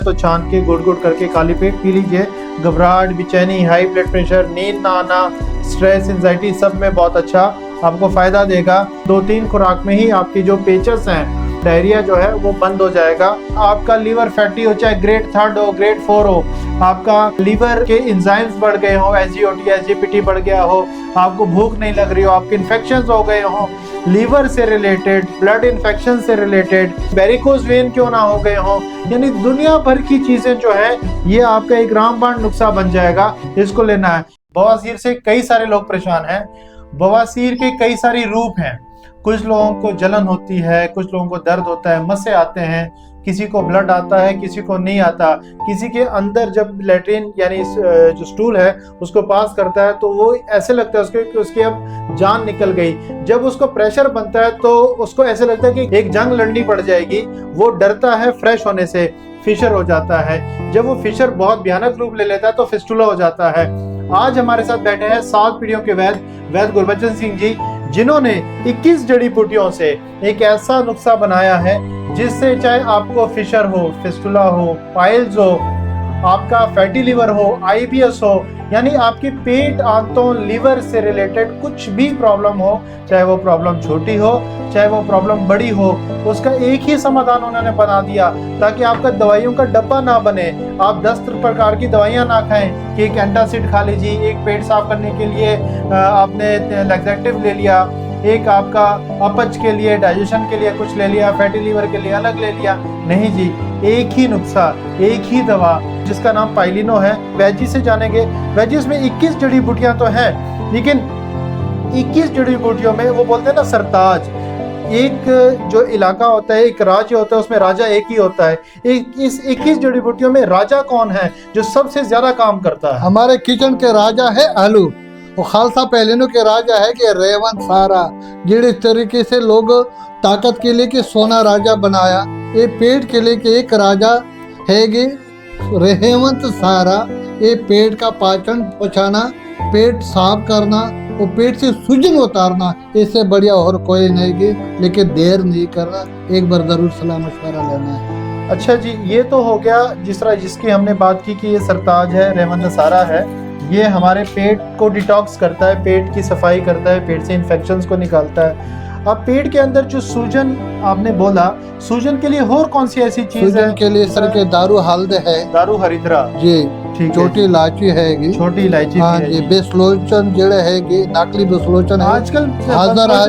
तो छान के गुड़ गुड़ करके खाली पेट पी लीजिए। घबराहट, बेचैनी, हाई ब्लड प्रेशर, नींद ना आना, स्ट्रेस, एंजाइटी, सब में बहुत अच्छा आपको फायदा देगा। 2-3 खुराक में ही आपकी जो पेचेस हैं, डायरिया जो है वो बंद हो जाएगा। आपका लीवर फैटी हो, चाहे ग्रेड 3 हो, ग्रेड 4 हो, आपका लीवर के एंजाइम्स बढ़ गए हो, एसजीओटी एसजीपीटी बढ़ गया हो, आपको भूख नहीं लग रही हो, आपके इन्फेक्शंस हो गए हो लीवर से रिलेटेड, ब्लड इन्फेक्शन से रिलेटेड, वेरिकोज वेन क्यों ना हो गए हो, यानी दुनिया भर की चीजें जो है ये आपका एक रामबाण नुस्खा बन जाएगा। इसको लेना है। बवासीर से कई सारे लोग परेशान हैं। बवासीर के कई सारे रूप हैं। कुछ लोगों को जलन होती है, कुछ लोगों को दर्द होता है, मस्से आते हैं, किसी को ब्लड आता है, किसी को नहीं आता। किसी के अंदर जब लेट्रिन यानी जो स्टूल है उसको पास करता है तो वो ऐसे लगता है उसको कि उसकी अब जान निकल गई। जब उसको प्रेशर बनता है तो उसको ऐसे लगता है कि एक जंग लड़नी पड़ जाएगी। वो डरता है फ्रेश होने से, फिशर हो जाता है। जब वो फिशर बहुत भयानक रूप ले लेता है तो फिस्टुला हो जाता है। आज हमारे साथ बैठे हैं 7 पीढ़ियों के वैद्य गुरबचन सिंह जी, जिन्होंने 21 जड़ी बूटियों से एक ऐसा नुस्खा बनाया है जिससे चाहे आपको फिशर हो, फिस्टुला हो, पाइल्स हो, आपका फैटी लिवर हो, आईबीएस हो, यानी आपके पेट, आंतों, लिवर से रिलेटेड कुछ भी प्रॉब्लम हो, चाहे वो प्रॉब्लम छोटी हो चाहे वो प्रॉब्लम बड़ी हो, उसका एक ही समाधान उन्होंने बना दिया ताकि आपका दवाइयों का डब्बा ना बने। आप 10 प्रकार की दवाइयां ना खाएं कि एक एंटासिड खा लीजिए, एक पेट साफ करने के लिए आपने लैक्सेटिव ले लिया, एक आपका अपच के लिए, डाइजेशन के लिए कुछ ले लिया, फैटी लीवर के लिए अलग ले लिया। नहीं जी, एक ही नुस्खा, एक ही दवा जिसका नाम पाइलिनो है। वैजी से जानेंगे। वैजी में 21 जड़ी बूटियां तो हैं, लेकिन 21 जड़ी बूटियों में वो बोलते हैं ना सरताज, एक जो इलाका होता है, एक राज्य होता है, उसमें राजा एक ही होता है। इस 21 जड़ी बूटियों में राजा कौन है जो सबसे ज्यादा काम करता है? हमारे किचन के राजा है आलू। वो खालसा पहलिनो के राजा है कि रेवंत सारा, जिस तरीके से लोग ताकत के लिए कि सोना राजा बनाया, ये पेट के लिए कि एक राजा है कि रेवंत सारा। ये पेट का पाचन पचाना, पेट साफ करना और पेट से सूजन उतारना, इससे बढ़िया और कोई नहीं की। लेकिन देर नहीं करना, एक बार जरूर सलाह मशवरा लेना है। अच्छा जी, ये तो हो गया जिस तरह जिसकी हमने बात की कि ये सरताज है, रेवंत सारा है। ये हमारे पेट को डिटॉक्स करता है, पेट की सफाई करता है, पेट से इन्फेक्शंस को निकालता है। अब पेट के अंदर जो सूजन आपने बोला, सूजन के लिए और कौन सी ऐसी चीज है? के लिए सर के दारू हल्द है, दारू हरिद्रा जी, ठीक, छोटी इलायची है, छोटी इलायची, हाँ जी, बेसलोचन जड़े है, नकली बेसलोचन है। आजकल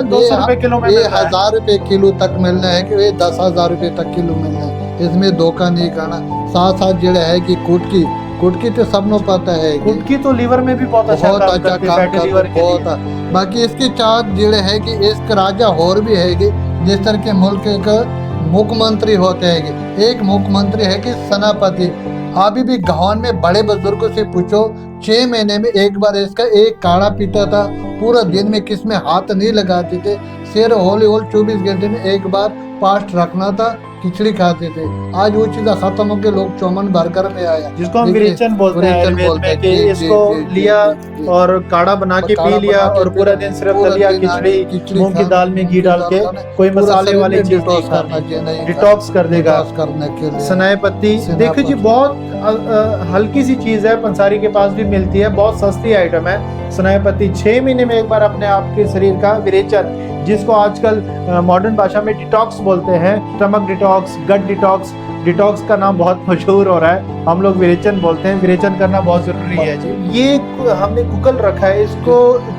200 रुपए किलो में 1000 रुपए किलो तक मिलना है कि 10,000 रुपए तक किलो मिलना है। इसमें धोखा नहीं करना। साथ साथ जड़े है कि कुटकी तो सबनो पता है, कुटकी तो लीवर में भी बहुत अच्छा काम करती है, बहुत। बाकी इसकी 4 जड़े है कि इसके राजा और भी है कि जिस तरह के मुल्क का मुख्यमंत्री होते हैं। एक मुख्यमंत्री है कि सेनापति। अभी भी गाँव में बड़े बुजुर्गों से पूछो, 6 महीने में एक बार इसका एक काढ़ा पीता था। पूरा दिन में किस में हाथ नहीं लगाते थे। सिर होली 24 घंटे में एक बार पास्ट रखना था, खिचड़ी खाते थे। आज वो चीज़ खत्म हो के लोग चौमन बर्गर में आया, जिसको हम विरेचन बोलते हैं कि इसको लिया और काढ़ा बना के पी लिया और पूरा दिन सिर्फ दलिया, खिचड़ी, मूंग की दाल में घी डाल के, कोई मसाले वाली चीज नहीं खानी, डिटॉक्स कर देगा। करने के लिए सनाए पत्ती देखो जी, बहुत हल्की सी चीज है, पंसारी के पास भी मिलती है, बहुत सस्ती आइटम है। सनाए पत्ती 6 महीने में एक बार अपने आपके शरीर का विरेचन, जिसको आजकल मॉडर्न भाषा में डिटॉक्स बोलते हैं, स्टमक डिटॉक्स, गट डिटॉक्स। डिटॉक्स का नाम बहुत मशहूर हो रहा है, हम लोग विरेचन बोलते हैं। विरेचन करना बहुत जरूरी है जी। ये हमने गूगल रखा है, इसको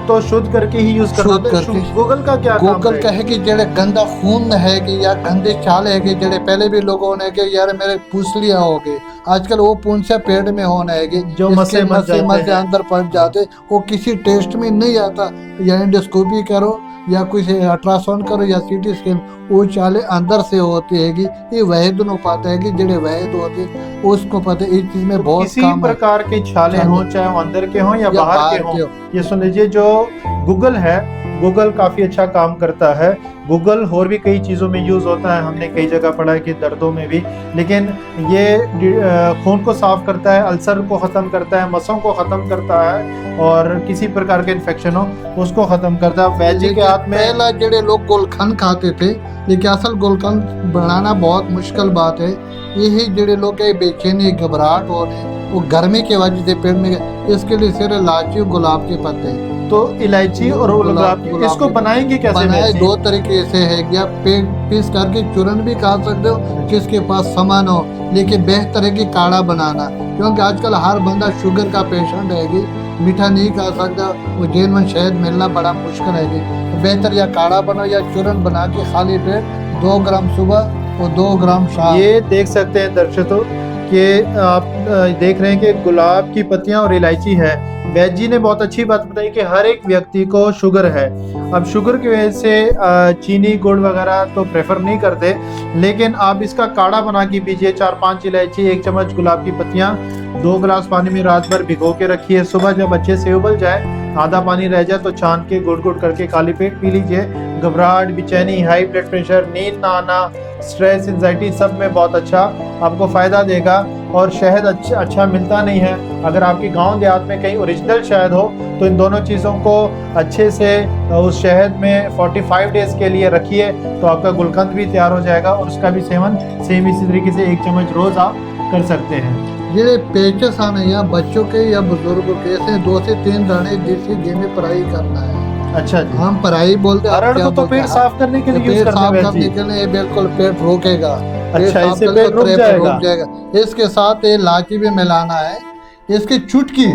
तो शुद्ध करके ही यूज करना है। गूगल का क्या काम है? गूगल का है कि जेड़े गंदा खून है कि या गंदे चाल है कि जेड़े पहले भी लोगों ने कि यार मेरे पूंछलियां हो गए, आजकल वो पूंछे पेट में होना है कि जो मसे अंदर पड़ जाते, वो किसी टेस्ट में नहीं आता। या एंडोस्कोपी करो या कुछ अल्ट्रासाउंड करो या सीटी स्कैन, वो चाले अंदर से होती है कि ये वैद्य को पता है कि जेड़े वैद्य होते उसको पता है। इस चीज में बहुत किसी प्रकार के छाले हों, चाहे अंदर के हों या बाहर के हों, ये सुन लीजिए, जो गूगल है, गूगल काफ़ी अच्छा काम करता है। गूगल और भी कई चीज़ों में यूज़ होता है, हमने कई जगह पढ़ा है कि दर्दों में भी, लेकिन ये खून को साफ़ करता है, अल्सर को ख़त्म करता है, मसों को ख़त्म करता है और किसी प्रकार के इन्फेक्शन हो उसको ख़त्म करता है। वैजी के हाथ में पहला जेडे लोग गोलखंड खाते थे, लेकिन असल गोलखंड बनाना बहुत मुश्किल बात है। यही जेडे लोग है बेचैनी घबराहट हो रहे वो गर्मी की वजह से पेट में, इसके लिए सिर्फ इलायची और गुलाब के पत्ते। तो इलायची और गुलाब इसको बनाएंगे कैसे? बनाए दो तरीके से है, या पीस करके चूरन भी खा सकते हो जिसके पास सामान हो, लेकिन बेहतर है कि काढ़ा बनाना, क्योंकि आजकल हर बंदा शुगर का पेशेंट है कि मीठा नहीं खा सकता, वो जेनवन शहद मिलना बड़ा मुश्किल है कि बेहतर या काढ़ा बनाओ या चूरन बना के खाली पेट 2 ग्राम सुबह और 2 ग्राम शाम। ये देख सकते हैं दर्शकों कि आप देख रहे हैं कि गुलाब की पत्तियां और इलायची है। वैद जी ने बहुत अच्छी बात बताई कि हर एक व्यक्ति को शुगर है। अब शुगर की वजह से चीनी गुड़ वगैरह तो प्रेफर नहीं करते, लेकिन आप इसका काढ़ा बना के पीजिए। 4-5 इलायची, 1 चम्मच गुलाब की पत्तियां, 2 गिलास पानी में रात भर भिगो के रखिए। सुबह जब अच्छे से उबल जाए, आधा पानी रह जाए तो छान के गुड़ गुड़ करके खाली पेट पी लीजिए। घबराहट, बेचैनी, हाई ब्लड प्रेशर, नींद ना आना, स्ट्रेस, एंजाइटी सब में बहुत अच्छा आपको फ़ायदा देगा। और शहद अच्छा मिलता नहीं है। अगर आपके गांव देहात में कहीं ओरिजिनल शहद हो तो इन दोनों चीज़ों को अच्छे से उस शहद में 45 डेज़ के लिए रखिए, तो आपका गुलकंद भी तैयार हो जाएगा और उसका भी सेवन सेम इसी तरीके से 1 चम्मच रोज़ आप कर सकते हैं। ये पेचस आने या बच्चों के या बुजुर्गों के से 2 से 3 दाने जिससे गेम में पढ़ाई करना है। अच्छा जी, हम पढ़ाई बोलते हैं, अरहर को तो पेट साफ करने के लिए यूज पेट करते साफ हैं करने के लिए बिल्कुल पेट रोकेगा। अच्छा, साफ इससे करके पेट रुक जाएगा। इसके साथ ये इलायची भी मिलाना है। इसकी चुटकी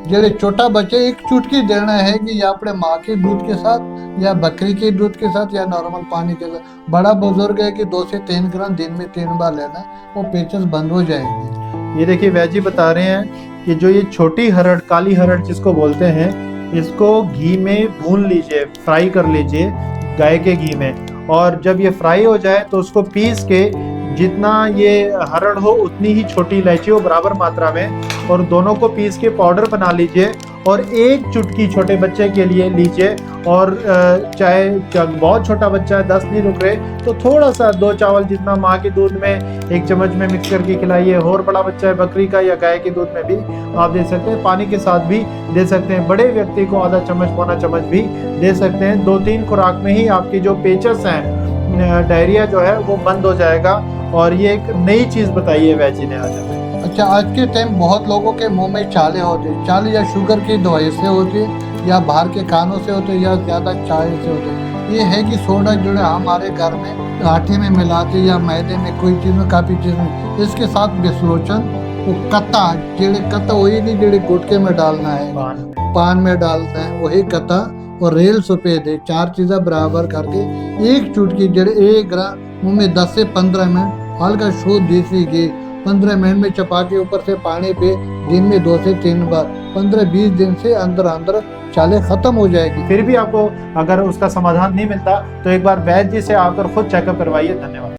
जेडे छोटा बच्चे एक चुटकी देना है कि या अपने माँ के दूध के साथ या बकरी के दूध के साथ या नॉर्मल पानी के साथ। बड़ा बुजुर्ग है कि 2 से 3 ग्राम दिन में 3 बार लेना, वो पेचस बंद हो जाएंगे। ये देखिए वैद जी बता रहे हैं कि जो ये छोटी हरड़, काली हरड़ जिसको बोलते हैं, इसको घी में भून लीजिए, फ्राई कर लीजिए गाय के घी में, और जब ये फ्राई हो जाए तो उसको पीस के जितना ये हरड़ हो उतनी ही छोटी इलायची हो बराबर मात्रा में, और दोनों को पीस के पाउडर बना लीजिए और 1 चुटकी छोटे बच्चे के लिए लीजिए। और चाहे बहुत छोटा बच्चा है, 10 नहीं रुक रहे, तो थोड़ा सा 2 चावल जितना माँ के दूध में 1 चम्मच में मिक्स करके खिलाइए। और बड़ा बच्चा है बकरी का या गाय के दूध में भी आप दे सकते हैं, पानी के साथ भी दे सकते हैं। बड़े व्यक्ति को आधा चम्मच, पौना चम्मच भी दे सकते हैं। 2-3 खुराक में ही आपकी जो पेचस हैं, डायरिया जो है वो बंद हो जाएगा। और ये एक नई चीज़ बताई है वैद जी ने आज हमें। अच्छा, आज के टाइम बहुत लोगों के मुंह में चाले होते हैं। चाले या शुगर की दवाई से होती है या बाहर के खानों से होते हैं या ज़्यादा चाय से होते हैं। ये है कि सोडा जो है हमारे घर में आटे में मिलाते या मैदे में कोई चीज़ में काफ़ी चीज़ में, इसके साथ बिस्लोचन वो कत्ता जेड़े कत्ता वही नहीं जेड़े गुटके में डालना है, पान में डालना है वही कत्ता, और रेल सफ़ेद है, 4 चीज़ें बराबर करके 1 चुटकी जेड़े 1 ग्राम मुँह में 10 से 15 मिनट हल्का शुद्ध देसी घी 15 मिनट में चपा के ऊपर से पानी पे दिन में 2 से 3 बार 15-20 दिन से अंदर अंदर चाले खत्म हो जाएगी। फिर भी आपको अगर उसका समाधान नहीं मिलता तो एक बार वैद जी से आकर खुद चेकअप करवाइए। धन्यवाद।